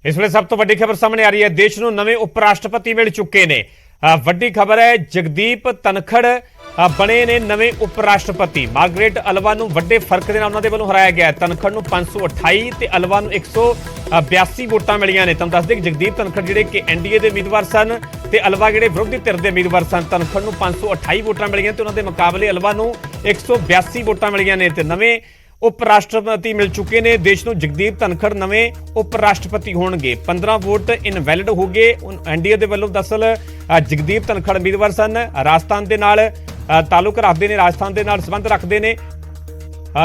इस वे सब तो वड्डी खबर सामने आ रही है। देश को नवे उप राष्ट्रपति मिल चुके ने। वड्डी खबर है, जगदीप धनखड़ बने ने नवे उप राष्ट्रपति। मार्गरेट अलवा नूं वड्डे फर्क दे नाल उन्हां दे वल्लों हराया गया। धनखड़ नूं 528 ते अलवा नूं 182 वोटां मिलियां ने। तुहानूं दस दें कि जगदीप धनखड़ जिहड़े कि एनडीए के उम्मीदवार सन ते अलवा जिहड़े विरोधी धिर दे उम्मीदवार सन। धनखड़ नूं 528 वोटां मिलियां ते उन्हां दे मुकाबले अलवा नूं 182 वोटां मिलियां ने ते नवे उप राष्ट्रपति मिल चुके ने। देश को जगदीप धनखड़ नवे उप राष्ट्रपति होणगे। 15 वोट इनवैलिड हो गए एनडीए के वल्लों। दरअसल जगदीप धनखड़ उम्मीदवार सन, राजस्थान के नाल ताल्लुक रखते हैं, राजस्थान के नाल संबंध रखते हैं।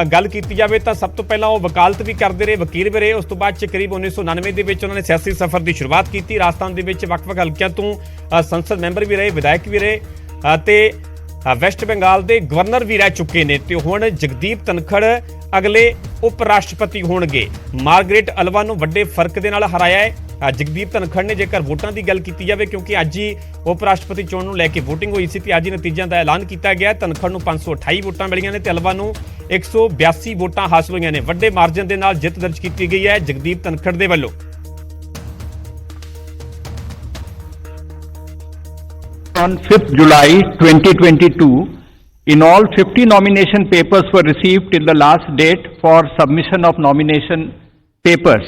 गल की जाए तो सब तो पहला वो वकालत भी करते रहे, वकील भी रहे। उस तो बाद करीब 1999 के उन्होंने सियासी सफर की शुरुआत की। राजस्थान के वक्-वक् हल्कियां तो संसद मैंबर भी रहे, विधायक भी रहे ते वैस्ट बंगाल के गवर्नर भी रह चुके हैं। तो हुण जगदीप धनखड़ अगले उप राष्ट्रपति होणगे। मार्गरेट अलवा नूं वड्डे फर्क दे नाल हराया है जगदीप धनखड़ ने। जेकर वोटां की गल की जाए, क्योंकि अज ही उप राष्ट्रपति चोण नूं लैके वोटिंग हुई सी ते अज ही नतीजों का ऐलान किया गया। धनखड़ नूं 528 वोटां मिलियां ने ते अलवा नूं 182 वोटां हासिल होईयां ने। वड्डे मार्जन दे नाल जित दर्ज की गई है जगदीप धनखड़ दे वल्लों। On 5th July 2022, in all 50 nomination papers were received till the last date for submission of nomination papers.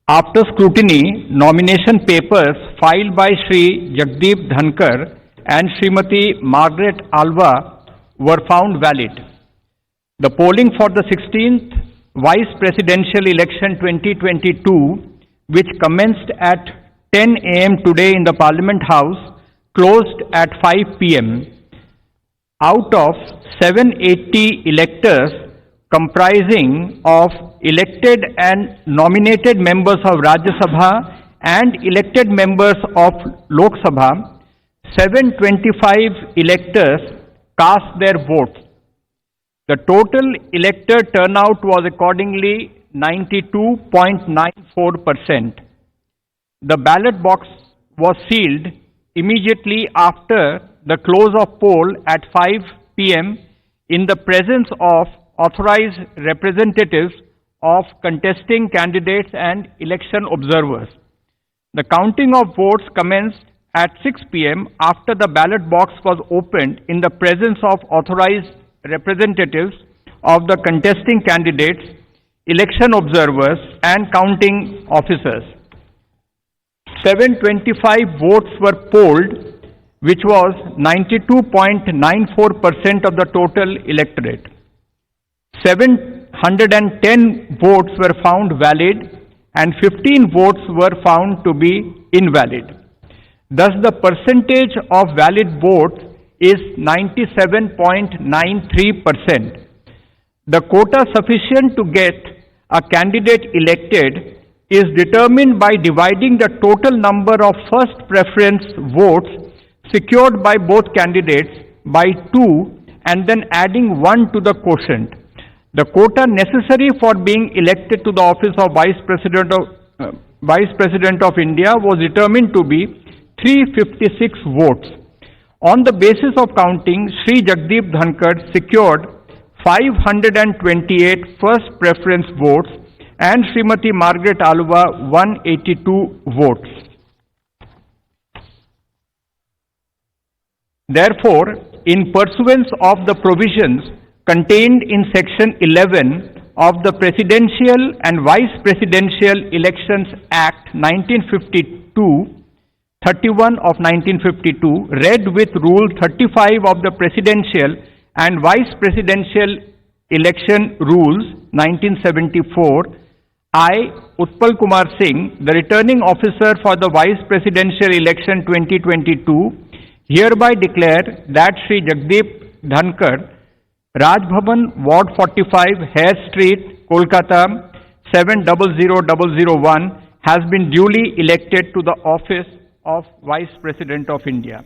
After scrutiny, nomination papers filed by Shri Jagdeep Dhankar and Srimati Margaret Alva were found valid. The polling for the 16th Vice Presidential Election 2022, which commenced at 10 a.m. today in the Parliament House, closed at 5 p.m. Out of 780 electors comprising of elected and nominated members of Rajya Sabha and elected members of Lok Sabha, 725 electors cast their votes. The total elector turnout was accordingly 92.94%. The ballot box was sealed immediately after the close of poll at 5 p.m. in the presence of authorized representatives of contesting candidates and election observers. The counting of votes commenced at 6 p.m. after the ballot box was opened in the presence of authorized representatives of the contesting candidates, election observers and counting officers. 725 votes were polled, which was 92.94% of the total electorate. 710 votes were found valid and 15 votes were found to be invalid. Thus, the percentage of valid votes is 97.93%. The quota sufficient to get a candidate elected is determined by dividing the total number of first preference votes secured by both candidates by 2 and then adding 1 to the quotient. The quota necessary for being elected to the office of Vice President of India was determined to be 356 votes. On the basis of counting, Shri Jagdeep Dhankar secured 528 first preference votes and Srimati Margaret Alva 182 votes. Therefore, in pursuance of the provisions contained in Section 11 of the Presidential and Vice Presidential Elections Act 1952, 31 of 1952, read with Rule 35 of the Presidential and Vice Presidential Election Rules 1974, I, Utpal Kumar Singh, the returning officer for the Vice Presidential Election 2022, hereby declare that Shri Jagdeep Dhankar, Raj Bhavan, Ward 45, Hare Street, Kolkata 700001, has been duly elected to the office of Vice President of India.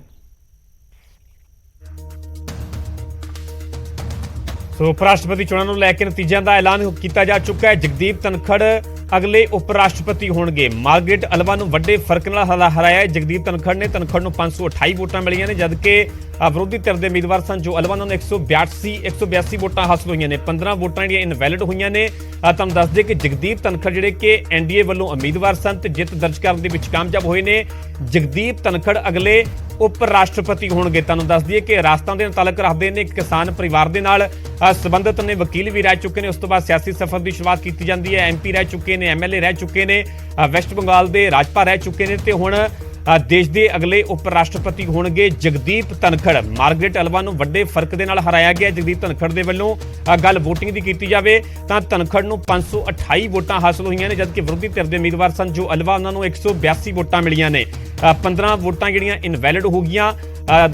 सो उपराष्ट्रपति चुनाव को लैके नतीजों का ऐलान किया जा चुका है। जगदीप धनखड़ ਅਗਲੇ ਉਪ ਰਾਸ਼ਟਰਪਤੀ ਹੋਣਗੇ। ਮਾਰਗਰੇਟ ਅਲਵਾ ਨੂੰ ਵੱਡੇ ਫਰਕ ਨਾਲ ਹਰਾਇਆ ਹੈ ਜਗਦੀਪ ਧਨਖੜ ਨੇ। ਧਨਖੜ ਨੂੰ 528 ਵੋਟਾਂ ਮਿਲੀਆਂ ਨੇ, ਜਦਕਿ ਵਿਰੋਧੀ ਧਿਰ ਦੇ ਉਮੀਦਵਾਰ ਸਨ ਜੋ ਅਲਵਾ ਨੂੰ 182 ਵੋਟਾਂ ਹਾਸਲ ਹੋਈਆਂ ਨੇ। 15 ਵੋਟਾਂ ਜਿਹੜੀਆਂ ਇਨਵੈਲਿਡ ਹੋਈਆਂ ਨੇ। ਤੁਹਾਨੂੰ ਦੱਸ ਦਈਏ ਕਿ ਜਗਦੀਪ ਧਨਖੜ ਜਿਹੜੇ ਕਿ ਐਨਡੀਏ ਵੱਲੋਂ ਉਮੀਦਵਾਰ ਸਨ ਤੇ ਜਿੱਤ ਦਰਜ ਕਰਨ ਦੇ ਵਿੱਚ ਕਾਮਯਾਬ ਹੋਏ ਨੇ। ਜਗਦੀਪ ਧਨਖੜ ਅਗਲੇ ਉਪ ਰਾਸ਼ਟਰਪਤੀ ਹੋਣਗੇ। ਤੁਹਾਨੂੰ ਦੱਸ ਦਈਏ ਕਿ ਰਾਜਸਥਾਨ ਦੇ ਨਾਲ ਤਾਲੁਕ ਰੱਖਦੇ ਨੇ, ਇੱਕ ਕਿਸਾਨ ਪਰਿਵਾਰ ਦੇ ਨਾਲ ਸੰਬੰਧਿਤ ਨੇ, ਵਕੀਲ ਵੀ ਰਹਿ ਚੁੱਕੇ ਨੇ। ਉਸ ਤੋਂ ਬਾਅਦ ਸਿਆਸੀ ਸਫ਼ਰ ਦੀ ਸ਼ੁਰੂਆਤ ਕੀਤੀ ਜਾਂਦੀ ਹੈ। ਐਮਪੀ ਰਹਿ ਚੁੱਕੇ ਨੇ, ਐਮਐਲਏ ਰਹਿ ਚੁੱਕੇ ਨੇ, ਵੈਸਟ ਬੰਗਾਲ ਦੇ ਰਾਜਪਾਲ ਰਹਿ ਚੁੱਕੇ ਨੇ ਤੇ ਹੁਣ ਦੇਸ਼ ਦੇ ਅਗਲੇ ਉਪ ਰਾਸ਼ਟਰਪਤੀ ਹੋਣਗੇ ਜਗਦੀਪ ਧਨਖੜ। ਮਾਰਗਰੇਟ ਅਲਵਾ ਨੂੰ ਵੱਡੇ ਫਰਕ ਦੇ ਨਾਲ ਹਰਾਇਆ ਗਿਆ। ਜਗਦੀਪ ਧਨਖੜ ਦੇ ਵੱਲੋਂ ਗੱਲ ਵੋਟਿੰਗ ਦੀ ਕੀਤੀ ਜਾਵੇ ਤਾਂ ਧਨਖੜ ਨੂੰ 528 ਵੋਟਾਂ ਹਾਸਲ ਹੋਈਆਂ ਨੇ, ਜਦਕਿ ਵਿਰੋਧੀ ਧਿਰ ਦੇ ਉਮੀਦਵਾਰ ਸਨ ਜੋ ਅਲਵਾ ਉਹਨਾਂ ਨੂੰ 182 ਵੋਟਾਂ ਮਿਲੀਆਂ ਨੇ। 15 ਵੋਟਾਂ ਜਿਹੜੀਆਂ ਇਨਵੈਲਿਡ ਹੋ ਗਈਆਂ।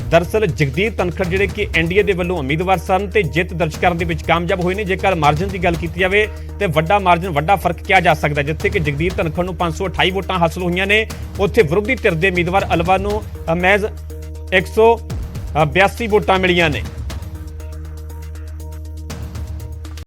ਦਰਅਸਲ ਜਗਦੀਪ ਧਨਖੜ ਜਿਹੜੇ ਕਿ ਐਨਡੀਏ ਦੇ ਵੱਲੋਂ ਉਮੀਦਵਾਰ ਸਨ ਤੇ ਜਿੱਤ ਦਰਜ ਕਰਨ ਦੇ ਵਿੱਚ ਕਾਮਯਾਬ ਹੋਏ ਨੇ। ਜੇਕਰ ਮਾਰਜਨ ਦੀ ਗੱਲ ਕੀਤੀ ਜਾਵੇ ਤੇ ਵੱਡਾ ਮਾਰਜਨ, ਵੱਡਾ ਫਰਕ ਕਿਹਾ ਜਾ ਸਕਦਾ। ਜਿੱਥੇ ਕਿ ਜਗਦੀਪ ਧਨਖੜ ਨੂੰ 528 ਵੋਟਾਂ ਹਾਸਲ ਹੋਈਆਂ ਨੇ, ਉੱਥੇ ਵਿਰੋਧੀ ਧਿਰ ਦੇ ਉਮੀਦਵਾਰ ਅਲਵਾ ਨੂੰ ਮਹਿਜ਼ 182 ਵੋਟਾਂ ਮਿਲੀਆਂ ਨੇ।